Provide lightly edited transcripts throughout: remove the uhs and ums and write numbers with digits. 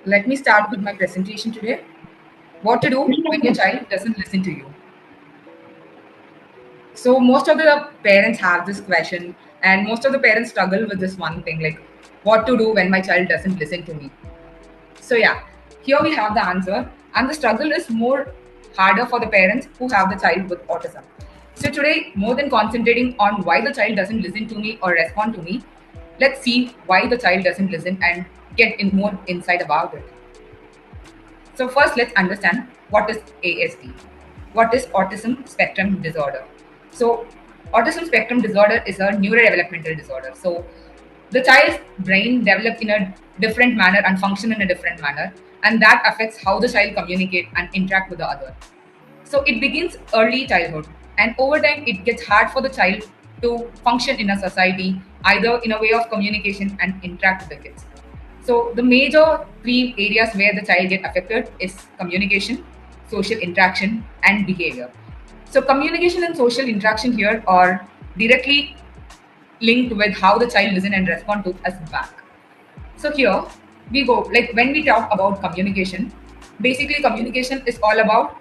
Let me start with my presentation today. What to do when your child doesn't listen to you. So, most of the parents have this question, and most of the parents struggle with this one thing like, what to do when my child doesn't listen to me? So, yeah, here we have the answer, and the struggle is more harder for the parents who have the child with autism. So, today, more than concentrating on why the child doesn't listen to me or respond to me, let's see why the child doesn't listen and get in more insight about it. So first, let's understand what is ASD. What is autism spectrum disorder? So autism spectrum disorder is a neurodevelopmental disorder. So the child's brain develops in a different manner and function in a different manner, and that affects how the child communicate and interact with the other. So it begins early childhood, and over time, it gets hard for the child to function in a society, either in a way of communication and interact with the kids. So the major three areas where the child get affected is communication, social interaction, and behavior. So communication and social interaction here are directly linked with how the child listen and respond to us back. So here we go. Like when we talk about communication, basically communication is all about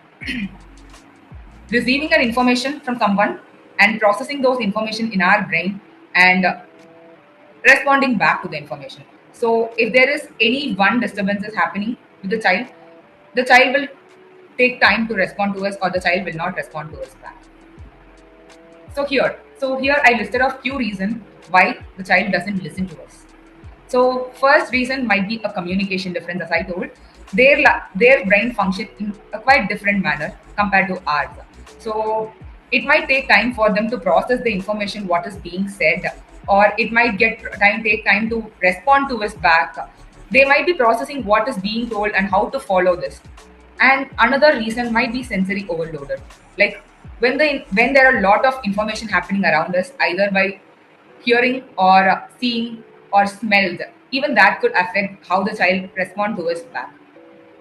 receiving an information from someone and processing those information in our brain and responding back to the information. So if there is any one disturbance is happening with the child will take time to respond to us or the child will not respond to us back. So here I listed a few reasons why the child doesn't listen to us. So first reason might be a communication difference, as I told. Their brain function in a quite different manner compared to ours. So it might take time for them to process the information what is being said, or it might take time to respond to us back. They might be processing what is being told and how to follow this. And another reason might be sensory overloaded. Like when there are a lot of information happening around us, either by hearing or seeing or smells, even that could affect how the child respond to us back.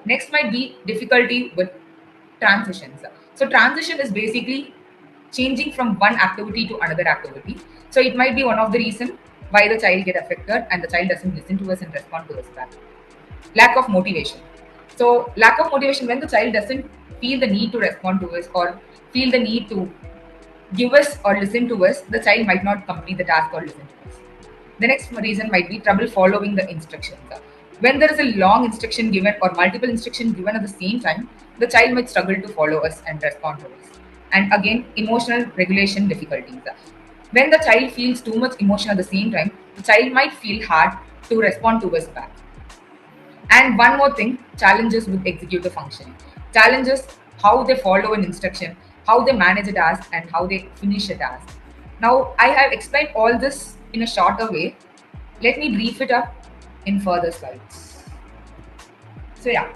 Next might be difficulty with transitions. So transition is basically changing from one activity to another activity. So it might be one of the reason why the child get affected and the child doesn't listen to us and respond to us back. Lack of motivation. So lack of motivation, when the child doesn't feel the need to respond to us or feel the need to give us or listen to us, the child might not complete the task or listen to us. The next reason might be trouble following the instructions. When there is a long instruction given or multiple instructions given at the same time, the child might struggle to follow us and respond to us. And again, emotional regulation difficulties. When the child feels too much emotion at the same time, the child might feel hard to respond to us back. And one more thing, challenges with executive functioning. Challenges how they follow an instruction, how they manage a task, and how they finish a task. Now, I have explained all this in a shorter way. Let me brief it up in further slides. So, yeah,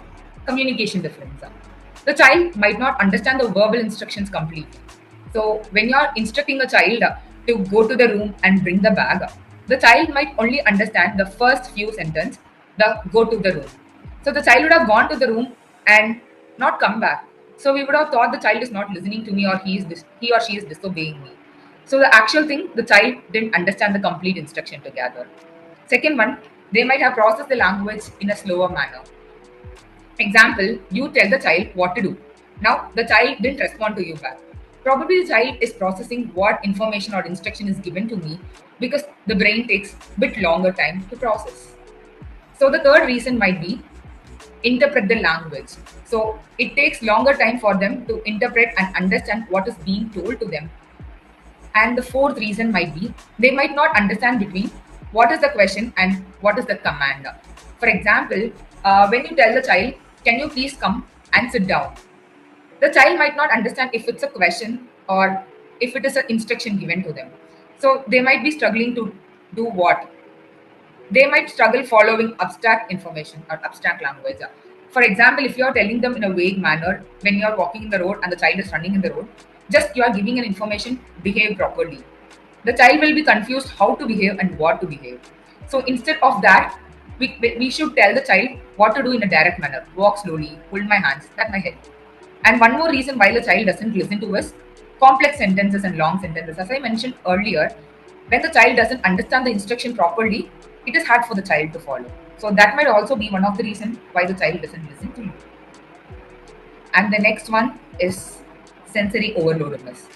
communication difference. The child might not understand the verbal instructions completely. So, when you are instructing a child to go to the room and bring the bag, the child might only understand the first few sentences, the go to the room. So, the child would have gone to the room and not come back. So, we would have thought the child is not listening to me or he or she is disobeying me. So, the actual thing, the child didn't understand the complete instruction together. Second one, they might have processed the language in a slower manner. Example, you tell the child what to do. Now, the child didn't respond to you back. Probably the child is processing what information or instruction is given to me because the brain takes a bit longer time to process. So, the third reason might be interpret the language. So, it takes longer time for them to interpret and understand what is being told to them. And the fourth reason might be they might not understand between what is the question and what is the command. For example, when you tell the child, can you please come and sit down? The child might not understand if it's a question or if it is an instruction given to them. So they might be struggling to do what? They might struggle following abstract information or abstract language. For example, if you are telling them in a vague manner when you are walking in the road and the child is running in the road, just you are giving an information, behave properly. The child will be confused how to behave and what to behave. So instead of that, we should tell the child what to do in a direct manner. Walk slowly, hold my hands, that might help. And one more reason why the child doesn't listen to us, complex sentences and long sentences. As I mentioned earlier, when the child doesn't understand the instruction properly, it is hard for the child to follow. So that might also be one of the reasons why the child doesn't listen to you. And the next one is sensory overloadedness.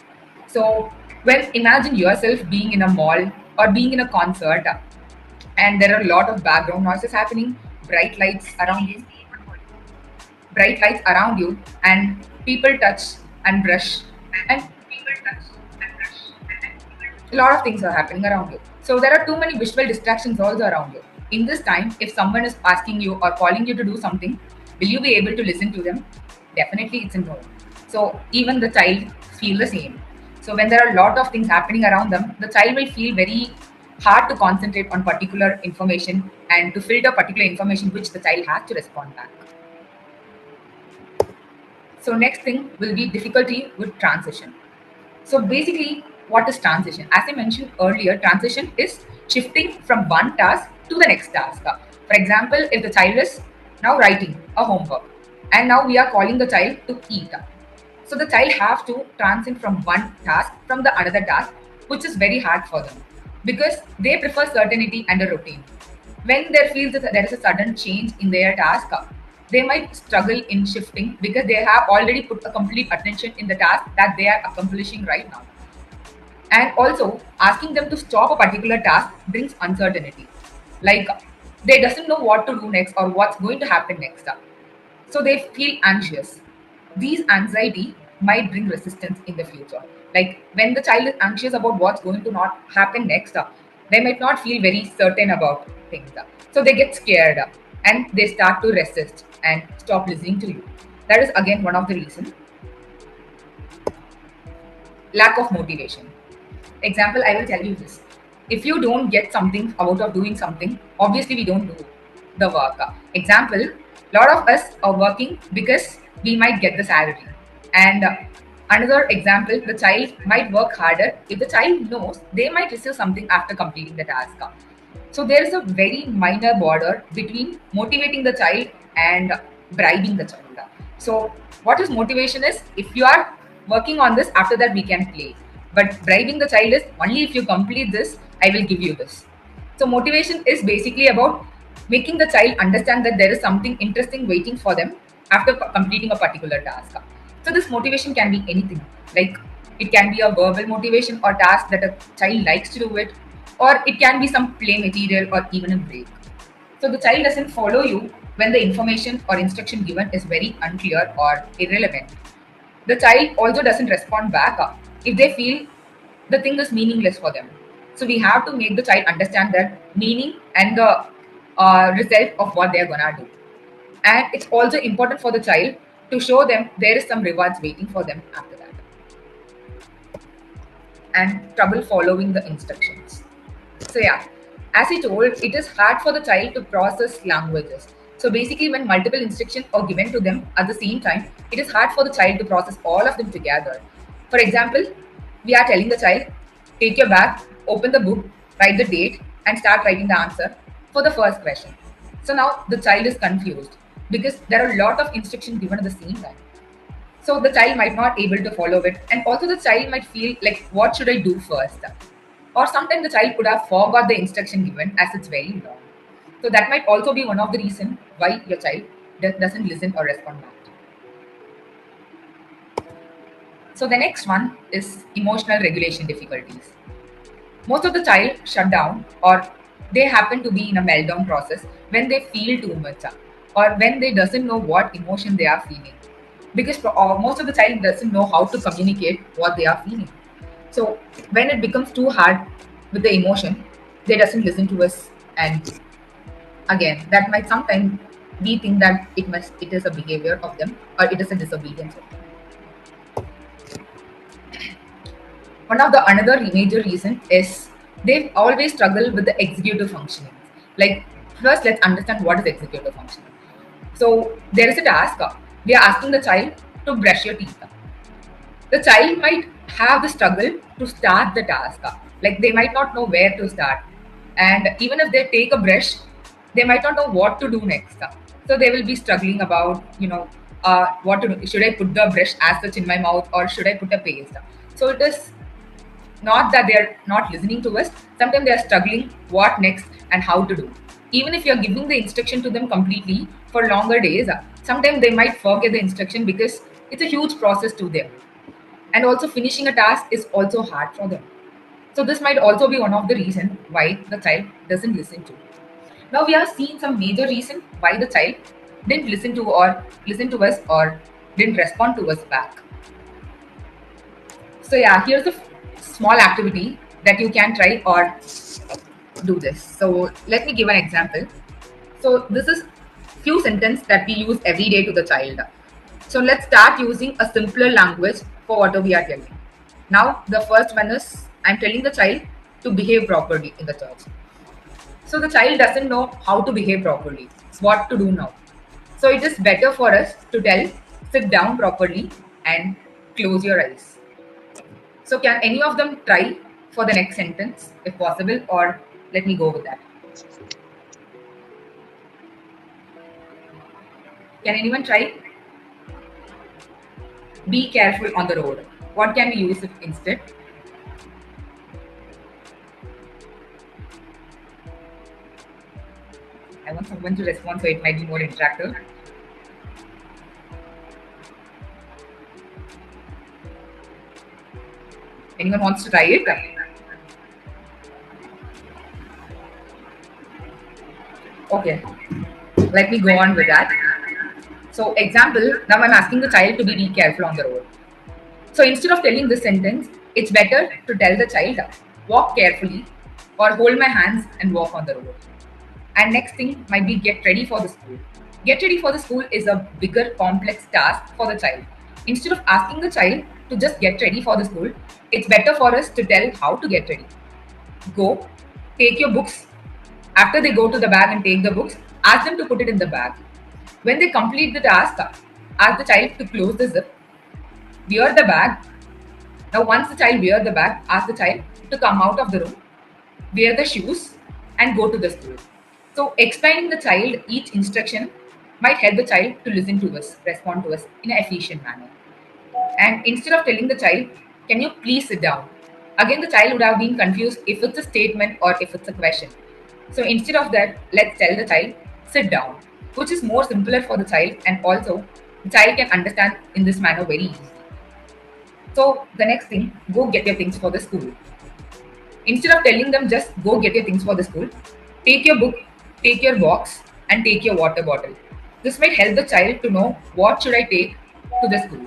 So when imagine yourself being in a mall or being in a concert, and there are a lot of background noises happening, bright lights around you, bright lights around you, and people touch and brush, and a lot of things are happening around you. So there are too many visual distractions also around you. In this time, if someone is asking you or calling you to do something, will you be able to listen to them? Definitely it's a no. So even the child feel the same. So when there are a lot of things happening around them, the child will feel very hard to concentrate on particular information and to filter particular information which the child has to respond back. So next thing will be difficulty with transition. So basically, what is transition? As I mentioned earlier, transition is shifting from one task to the next task. For example, if the child is now writing a homework and now we are calling the child to eat. So the child have to transition from one task from the another task, which is very hard for them because they prefer certainty and a routine. When they feel that there is a sudden change in their task, they might struggle in shifting because they have already put a complete attention in the task that they are accomplishing right now. And also, asking them to stop a particular task brings uncertainty. Like they doesn't know what to do next or what's going to happen next. So they feel anxious. These anxiety might bring resistance in the future. Like when the child is anxious about what's going to not happen next, they might not feel very certain about things. So they get scared and they start to resist and stop listening to you. That is again one of the reasons. Lack of motivation. Example, I will tell you this. If you don't get something out of doing something, obviously we don't do the work. Example, a lot of us are working because we might get the salary. And another example, the child might work harder if the child knows they might receive something after completing the task. So there is a very minor border between motivating the child and bribing the child. So what is motivation is if you are working on this, after that we can play. But bribing the child is only if you complete this, I will give you this. So motivation is basically about making the child understand that there is something interesting waiting for them after completing a particular task. So this motivation can be anything. Like it can be a verbal motivation or task that a child likes to do it, or it can be some play material or even a break. So the child doesn't follow you when the information or instruction given is very unclear or irrelevant. The child also doesn't respond back if they feel the thing is meaningless for them. So we have to make the child understand that meaning and the result of what they're gonna do. And it's also important for the child to show them there is some rewards waiting for them after that. And trouble following the instructions. So yeah, as I told, it is hard for the child to process languages. So basically, when multiple instructions are given to them at the same time, it is hard for the child to process all of them together. For example, we are telling the child, take your bag, open the book, write the date, and start writing the answer for the first question. So now the child is confused because there are a lot of instructions given at the same time. So the child might not able to follow it, and also the child might feel like, what should I do first? Or sometimes the child could have forgot the instruction given as it's very long. So that might also be one of the reasons why your child doesn't listen or respond back. So the next one is emotional regulation difficulties. Most of the child shut down or they happen to be in a meltdown process when they feel too much or when they doesn't know what emotion they are feeling because most of the child doesn't know how to communicate what they are feeling. So when it becomes too hard with the emotion, they doesn't listen to us, and again that might sometimes we think that it is a behavior of them or it is a disobedience of them. One of the another major reason is they always struggle with the executive functioning. Like first, let's understand what is executive functioning. So there is a task. We are asking the child to brush your teeth. The child might have the struggle to start the task. Like they might not know where to start, and even if they take a brush, they might not know what to do next. So they will be struggling about what to do. Should I put the brush as such in my mouth or should I put a paste? So it is not that they're not listening to us. Sometimes they're struggling what next and how to do. Even if you're giving the instruction to them completely for longer days, sometimes they might forget the instruction because it's a huge process to them. And also finishing a task is also hard for them. So this might also be one of the reasons why the child doesn't listen to. Now we have seen some major reason why the child didn't listen to us or didn't respond to us back. So yeah, here's a small activity that you can try or do this. So let me give an example. So this is few sentence that we use every day to the child. So let's start using a simpler language for what we are telling. Now the first one is I'm telling the child to behave properly in the church. So the child doesn't know how to behave properly, what to do now. So it is better for us to tell sit down properly and close your eyes. So can any of them try for the next sentence if possible, or let me go with that? Can anyone try? Be careful on the road. What can we use it instead? I want someone to respond so it might be more interactive. Anyone wants to try it? Okay, let me go on with that. So example, now I'm asking the child to be careful on the road. So instead of telling this sentence, it's better to tell the child, walk carefully or hold my hands and walk on the road. And next thing might be get ready for the school. Get ready for the school is a bigger, complex task for the child. Instead of asking the child to just get ready for the school, it's better for us to tell how to get ready. Go, take your books. After they go to the bag and take the books, ask them to put it in the bag. When they complete the task, ask the child to close the zip, wear the bag. Now, once the child wear the bag, ask the child to come out of the room, wear the shoes, and go to the school. So, explaining the child each instruction might help the child to listen to us, respond to us in an efficient manner. And instead of telling the child, can you please sit down? Again, the child would have been confused if it's a statement or if it's a question. So instead of that, let's tell the child, sit down, which is more simpler for the child, and also the child can understand in this manner very easily. So the next thing, go get your things for the school. Instead of telling them just go get your things for the school, take your book, take your box, and take your water bottle. This might help the child to know what should I take to the school.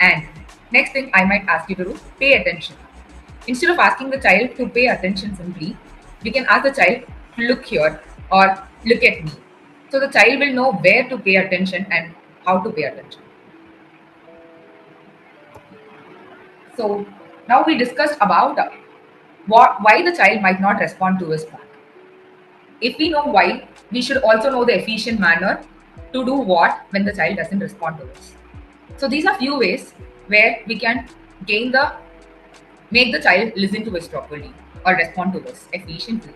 And next thing I might ask you to do, pay attention. Instead of asking the child to pay attention simply, we can ask the child, look here or look at me. So the child will know where to pay attention and how to pay attention. So now we discussed about why the child might not respond to us back. If we know why, we should also know the efficient manner to do what when the child doesn't respond to us. So these are few ways where we can gain the make the child listen to us properly or respond to us efficiently.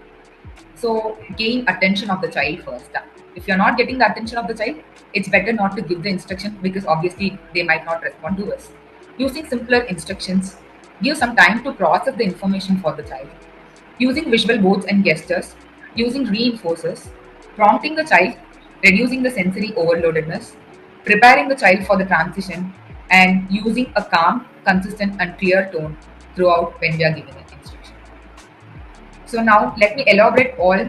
So gain attention of the child first. If you're not getting the attention of the child, it's better not to give the instruction because obviously they might not respond to us. Using simpler instructions, give some time to process the information for the child. Using visual boards and gestures, using reinforcers, prompting the child, reducing the sensory overloadedness, preparing the child for the transition, and using a calm, consistent, and clear tone throughout when we are giving an instruction. So now let me elaborate all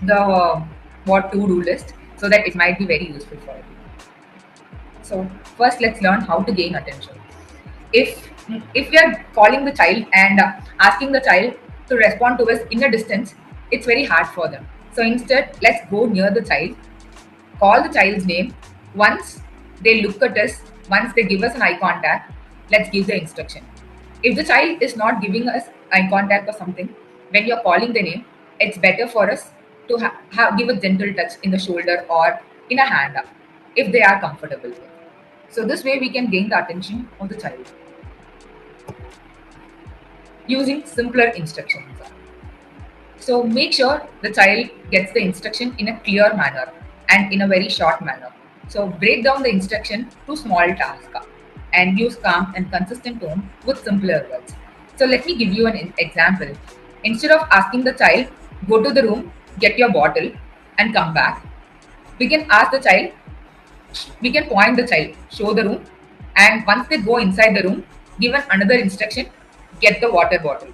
the what to-do list so that it might be very useful for you. So first, let's learn how to gain attention. If if we are calling the child and asking the child to respond to us in a distance, it's very hard for them. So instead, let's go near the child, call the child's name. Once they look at us, once they give us an eye contact, let's give the instruction. If the child is not giving us eye contact or something, when you're calling the name, it's better for us to give a gentle touch in the shoulder or in a hand if they are comfortable with. So this way we can gain the attention of the child using simpler instructions. So make sure the child gets the instruction in a clear manner and in a very short manner. So break down the instruction to small tasks and use calm and consistent tone with simpler words. So let me give you an example. Instead of asking the child, go to the room, get your bottle, and come back, we can ask the child, we can point the child, show the room, and once they go inside the room, give another instruction, get the water bottle.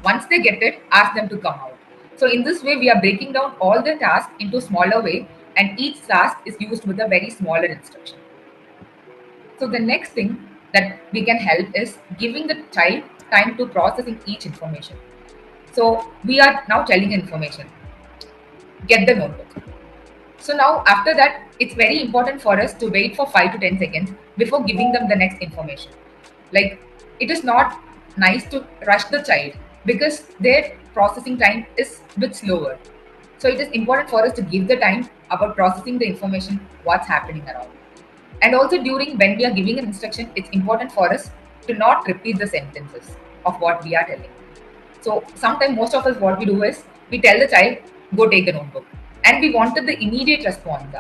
Once they get it, ask them to come out. So in this way, we are breaking down all the tasks into smaller way, and each task is used with a very smaller instruction. So the next thing that we can help is giving the child time to processing each information. So we are now telling information, get the notebook. So now after that, it's very important for us to wait for 5 to 10 seconds before giving them the next information. Like, it is not nice to rush the child because their processing time is a bit slower. So it is important for us to give the time about processing the information, what's happening around. And also during when we are giving an instruction, it's important for us to not repeat the sentences of what we are telling. So sometimes most of us what we do is we tell the child, go take the notebook. And we wanted the immediate response.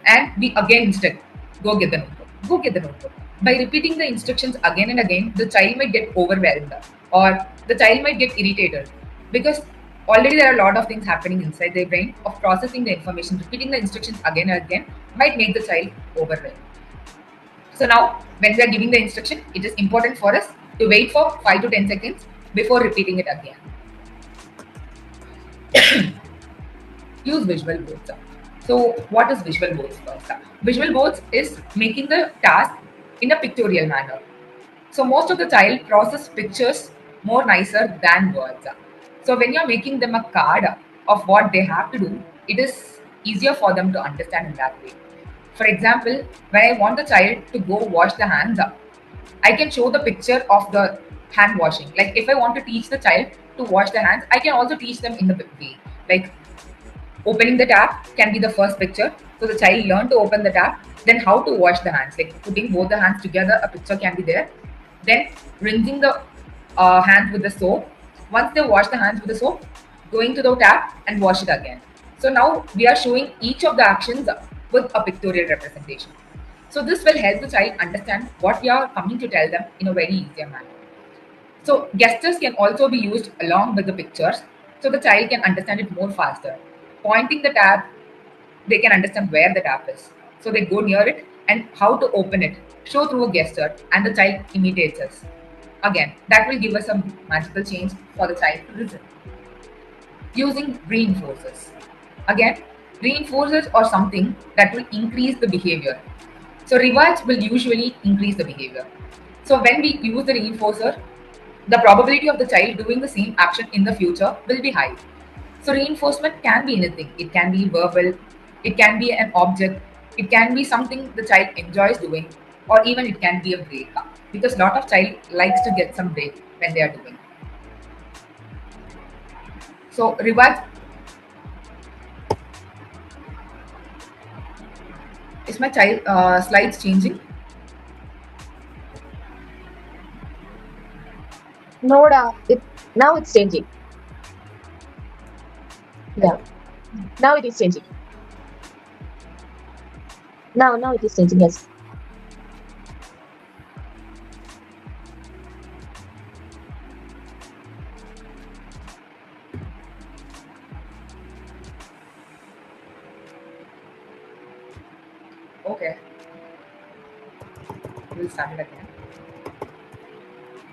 And we again instruct, go get the notebook, go get the notebook. By repeating the instructions again and again, the child might get overwhelmed or the child might get irritated because already there are a lot of things happening inside their brain of processing the information. Repeating the instructions again and again might make the child overwhelmed. So now, when we are giving the instruction, it is important for us to wait for 5 to 10 seconds before repeating it again. Use visual boards. So, what is visual boards first? Visual boards is making the task in a pictorial manner. So, most of the child process pictures more nicer than words. So, when you're making them a card of what they have to do, it is easier for them to understand in that way. For example, when I want the child to go wash the hands, I can show the picture of the hand washing. Like if I want to teach the child to wash their hands, I can also teach them in the way. Like opening the tap can be the first picture. So the child learn to open the tap, then how to wash the hands. Like putting both the hands together, a picture can be there. Then rinsing the hands with the soap. Once they wash the hands with the soap, going to the tap and wash it again. So now we are showing each of the actions with a pictorial representation. So this will help the child understand what we are coming to tell them in a very easier manner. So gestures can also be used along with the pictures so the child can understand it more faster. Pointing the tap, they can understand where the tap is. So they go near it and how to open it, show through a gesture, and the child imitates us. Again, that will give us a magical change for the child to listen. Using reinforcers. Again, reinforcers are something that will increase the behavior. So rewards will usually increase the behavior. So when we use the reinforcer, the probability of the child doing the same action in the future will be high. So reinforcement can be anything. It can be verbal, it can be an object, it can be something the child enjoys doing, or even it can be a break. Because a lot of child likes to get some break when they are doing. So rewards. Is my child slides changing? No, now it's changing. Yeah, now it is changing. Now it is changing. Yes. Okay, we'll start it again.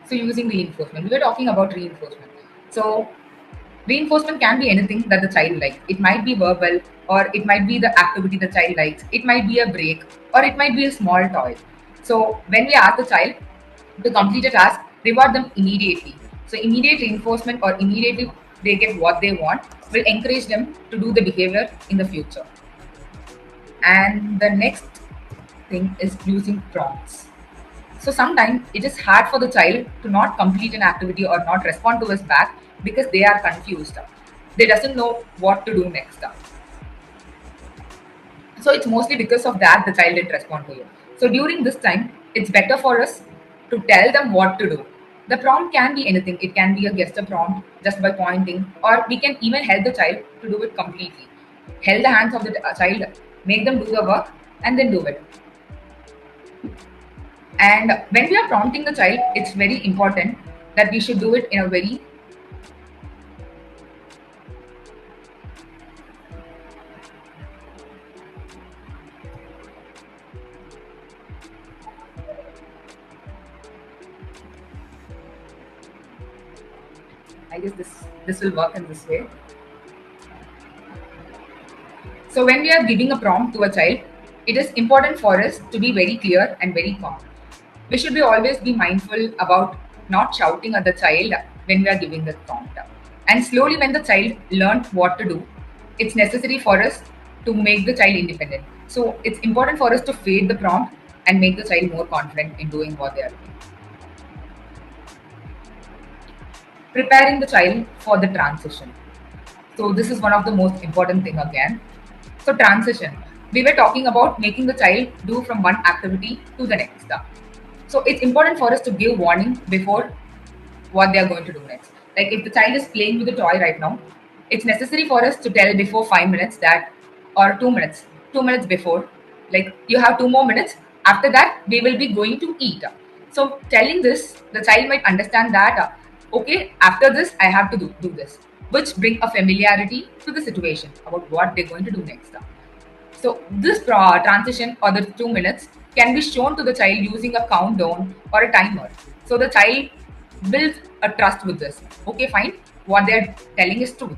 So using reinforcement, we were talking about reinforcement. So reinforcement can be anything that the child likes. It might be verbal, or it might be the activity the child likes. It might be a break, or it might be a small toy. So when we ask the child to complete a task, reward them immediately. So immediate reinforcement or immediately they get what they want will encourage them to do the behavior in the future. And the next thing is using prompts. So sometimes it is hard for the child to not complete an activity or not respond to us back because they are confused. They doesn't know what to do next. So it's mostly because of that the child didn't respond to you. So during this time, it's better for us to tell them what to do. The prompt can be anything. It can be a gesture prompt just by pointing, or we can even help the child to do it completely. Held the hands of the child, make them do the work, and then do it. And when we are prompting the child, it's very important that we should do it in a very I guess this will work in this way. So when we are giving a prompt to a child, it is important for us to be very clear and very calm. We should be always be mindful about not shouting at the child when we are giving the prompt. And slowly, when the child learned what to do, it's necessary for us to make the child independent. So it's important for us to fade the prompt and make the child more confident in doing what they are doing. Preparing the child for the transition. So this is one of the most important thing again. So transition. We were talking about making the child do from one activity to the next. So it's important for us to give warning before what they are going to do next. Like if the child is playing with a toy right now, it's necessary for us to tell before 5 minutes that, or 2 minutes, 2 minutes before, like you have 2 more minutes. After that, we will be going to eat. So telling this, the child might understand that, okay, after this, I have to do this, which bring a familiarity to the situation about what they're going to do next. So this transition or the 2 minutes can be shown to the child using a countdown or a timer. So the child builds a trust with this. Okay, fine. What they're telling is truth.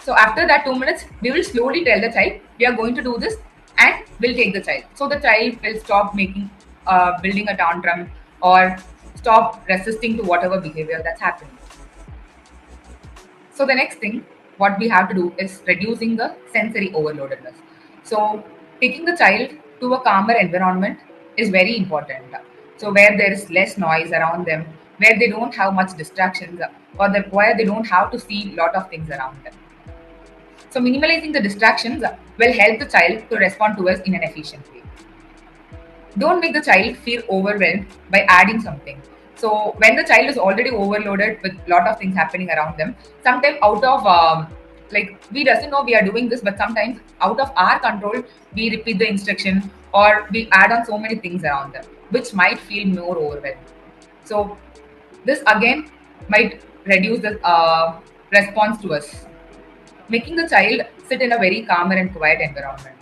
So after that 2 minutes, we will slowly tell the child we are going to do this, and we'll take the child. So the child will stop making, building a tantrum or stop resisting to whatever behavior that's happening. So the next thing, what we have to do is reducing the sensory overloadedness. So taking the child to a calmer environment is very important. So where there is less noise around them, where they don't have much distractions, or where they don't have to see lot of things around them. So minimalizing the distractions will help the child to respond to us in an efficient way. Don't make the child feel overwhelmed by adding something. So when the child is already overloaded with a lot of things happening around them, sometimes out of like we doesn't know we are doing this, but sometimes out of our control, we repeat the instruction or we add on so many things around them, which might feel more overwhelmed. So this again might reduce the response to us, making the child sit in a very calmer and quiet environment.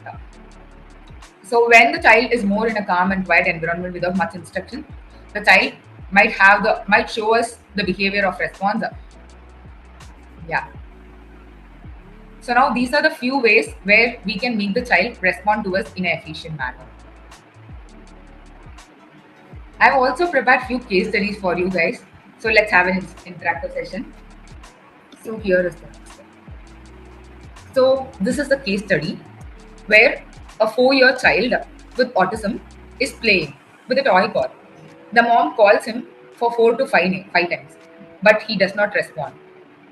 So when the child is more in a calm and quiet environment without much instruction, the child might show us the behavior of response. Yeah. So now these are the few ways where we can make the child respond to us in an efficient manner. I've also prepared few case studies for you guys. So let's have an interactive session. So here is the next one. So this is the case study where a 4-year child with autism is playing with a toy car. The mom calls him for 4 to 5 times, but he does not respond.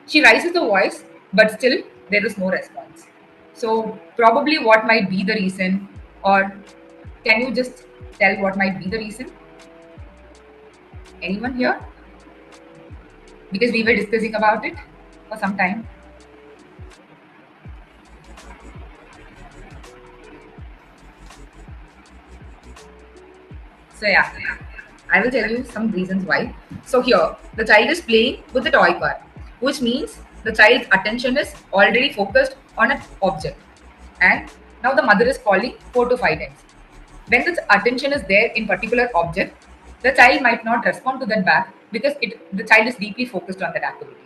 She raises the voice, but still there is no response. So probably what might be the reason, or can you just tell what might be the reason? Anyone here? Because we were discussing about it for some time. So yeah, I will tell you some reasons why. So here, the child is playing with the toy car, which means the child's attention is already focused on an object. And now the mother is calling 4 to 5 times. When the attention is there in particular object, the child might not respond to that back because the child is deeply focused on that activity.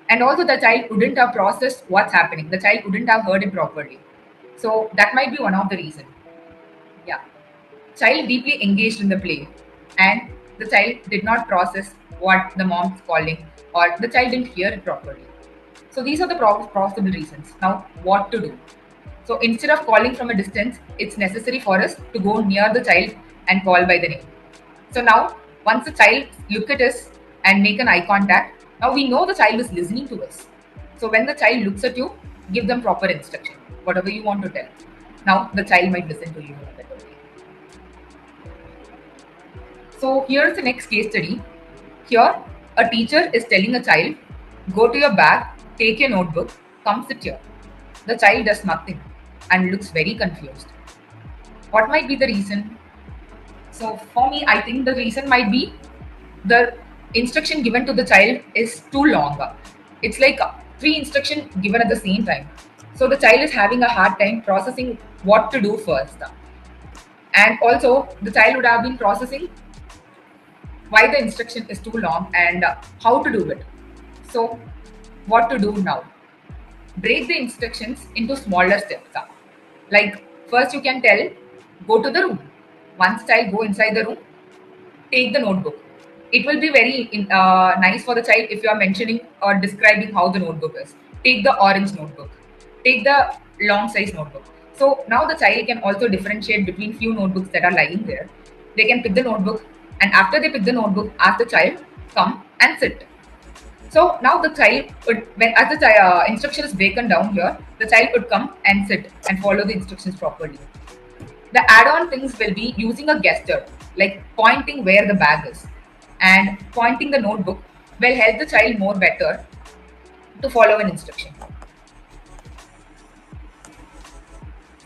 And also the child wouldn't have processed what's happening. The child wouldn't have heard it properly. So that might be one of the reasons. Yeah. Child deeply engaged in the play, and the child did not process what the mom's calling, or the child didn't hear it properly. So these are the possible reasons. Now, what to do? So instead of calling from a distance, it's necessary for us to go near the child and call by the name. So now, once the child look at us and make an eye contact, now we know the child is listening to us. So when the child looks at you, give them proper instruction, whatever you want to tell. Now the child might listen to you in a better way. So here's the next case study. Here, a teacher is telling a child, go to your bag, take your notebook, come sit here. The child does nothing and looks very confused. What might be the reason? So for me, I think the reason might be the instruction given to the child is too long. It's like three instruction given at the same time. So the child is having a hard time processing what to do first. And also the child would have been processing why the instruction is too long and how to do it. So what to do now? Break the instructions into smaller steps. Like first you can tell, go to the room. Once child go inside the room, take the notebook. It will be very nice for the child if you are mentioning or describing how the notebook is. Take the orange notebook. Take the long size notebook. So now the child can also differentiate between few notebooks that are lying there. They can pick the notebook, and after they pick the notebook, ask the child come and sit. So now the child would, when as the instruction is broken down here, the child would come and sit and follow the instructions properly. The add-on things will be using a gesture, like pointing where the bag is, and pointing the notebook will help the child more better to follow an instruction.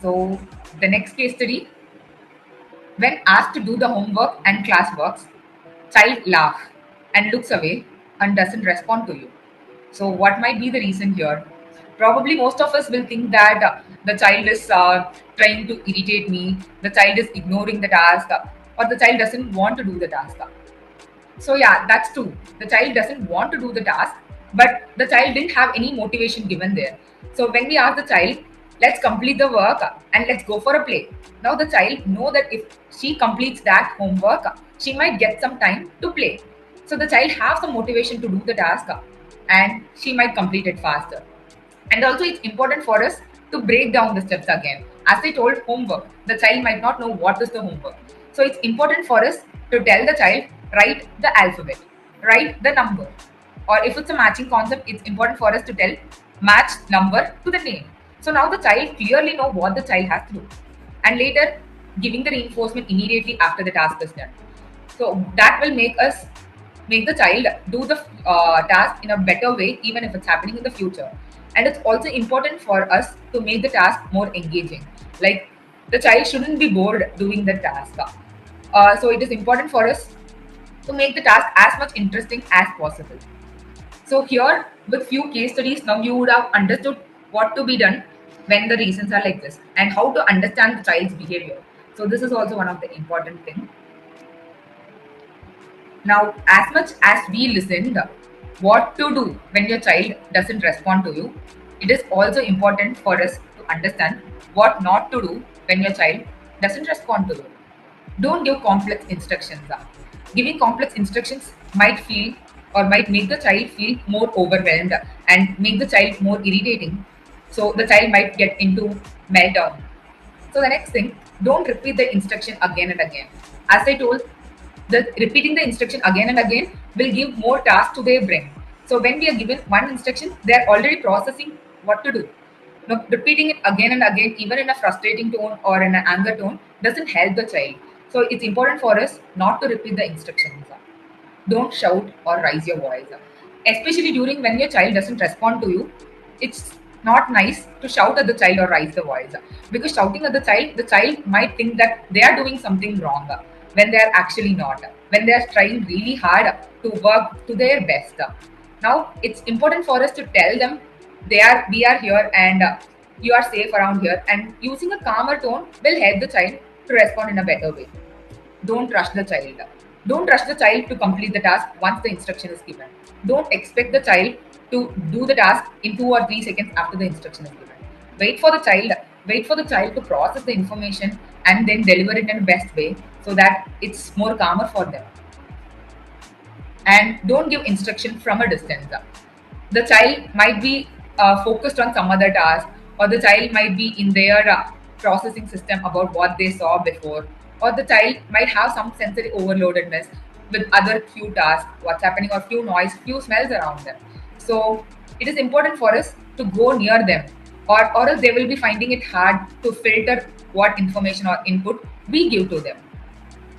So the next case study, when asked to do the homework and class works, child laughs and looks away and doesn't respond to you. So what might be the reason here? Probably most of us will think that the child is trying to irritate me, the child is ignoring the task, or the child doesn't want to do the task. So yeah, that's true. The child doesn't want to do the task, but the child didn't have any motivation given there. So when we ask the child, let's complete the work and let's go for a play. Now the child know that if she completes that homework, she might get some time to play. So the child have some motivation to do the task and she might complete it faster. And also it's important for us to break down the steps again. As I told, homework, the child might not know what is the homework. So it's important for us to tell the child, write the alphabet, write the number. Or if it's a matching concept, it's important for us to tell match number to the name. So now the child clearly know what the child has to do. And later giving the reinforcement immediately after the task is done. So that will make the child do the task in a better way, even if it's happening in the future. And it's also important for us to make the task more engaging. Like the child shouldn't be bored doing the task. So it is important for us to make the task as much interesting as possible. So here, with few case studies, now you would have understood what to be done when the reasons are like this and how to understand the child's behavior. So this is also one of the important things. Now, as much as we listened what to do when your child doesn't respond to you, it is also important for us to understand what not to do when your child doesn't respond to you. Don't give complex instructions. Giving complex instructions might feel or might make the child feel more overwhelmed and make the child more irritating. So the child might get into meltdown. So the next thing, don't repeat the instruction again and again. As I told, the repeating the instruction again and again will give more tasks to their brain. So when we are given one instruction, they are already processing what to do. Now, repeating it again and again, even in a frustrating tone or in an anger tone, doesn't help the child. So it's important for us not to repeat the instructions. Don't shout or raise your voice. Especially during when your child doesn't respond to you, it's not nice to shout at the child or raise the voice. Because shouting at the child might think that they are doing something wrong when they are actually not. When they are trying really hard to work to their best. Now it's important for us to tell them we are here and you are safe around here, and using a calmer tone will help the child to respond in a better way. Don't rush the child. Don't rush the child to complete the task once the instruction is given. Don't expect the child to do the task in 2 or 3 seconds after the instruction is given. Wait for the child. Wait for the child to process the information and then deliver it in the best way so that it's more calmer for them. And don't give instruction from a distance. The child might be focused on some other task, or the child might be in their processing system about what they saw before, or the child might have some sensory overloadedness with other few tasks, what's happening, or few noise, few smells around them. So it is important for us to go near them, or else they will be finding it hard to filter what information or input we give to them.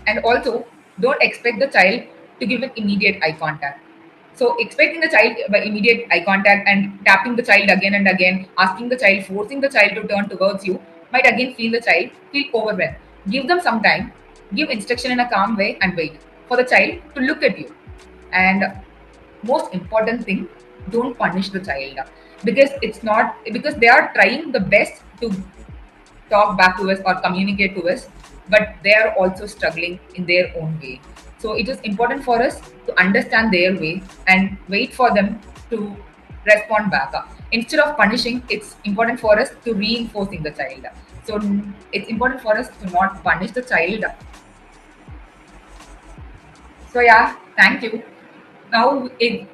And also, don't expect the child to give an immediate eye contact. So, expecting the child by immediate eye contact and tapping the child again and again, asking the child, forcing the child to turn towards you, might again feel the child feel overwhelmed. Give them some time, give instruction in a calm way, and wait for the child to look at you. And most important thing, don't punish the child, because it's not because they are trying the best to talk back to us or communicate to us, but they are also struggling in their own way. So it is important for us to understand their way and wait for them to respond back. Instead of punishing, it's important for us to reinforcing the child. So it's important for us to not punish the child. So yeah, thank you. Now,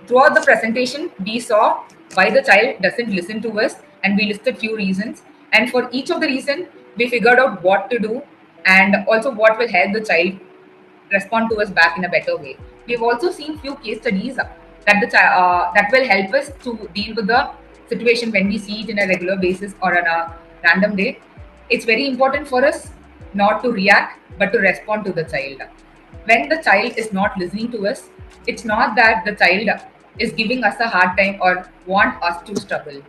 throughout the presentation, we saw why the child doesn't listen to us, and we listed few reasons. And for each of the reason, we figured out what to do, and also what will help the child respond to us back in a better way. We've also seen few case studies that will help us to deal with the situation when we see it in a regular basis or on a random day. It's very important for us not to react but to respond to the child. When the child is not listening to us, it's not that the child is giving us a hard time or want us to struggle.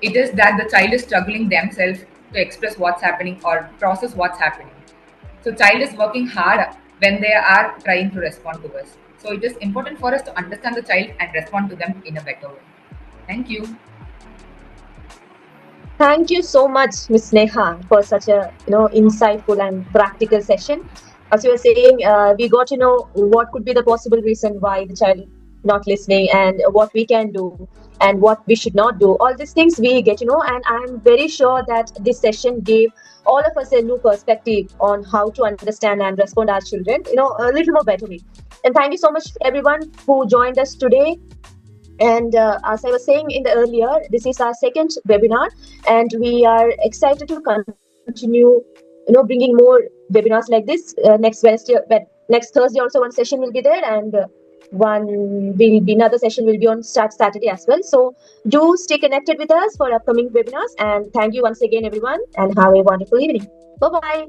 It is that the child is struggling themselves to express what's happening or process what's happening. So child is working hard when they are trying to respond to us. So it is important for us to understand the child and respond to them in a better way. Thank you. Thank you so much, Ms. Neha, for such a insightful and practical session. As you were saying, we got to know what could be the possible reason why the child not listening and what we can do and what we should not do. All these things we get to know, and I'm very sure that this session gave all of us a new perspective on how to understand and respond our children, a little more better way. And thank you so much everyone who joined us today. And as I was saying in the earlier, this is our second webinar, and we are excited to continue, bringing more webinars like this. Next Wednesday, next Thursday, also one session will be there, and another session will be on Saturday as well. So do stay connected with us for upcoming webinars. And thank you once again, everyone, and have a wonderful evening. Bye bye.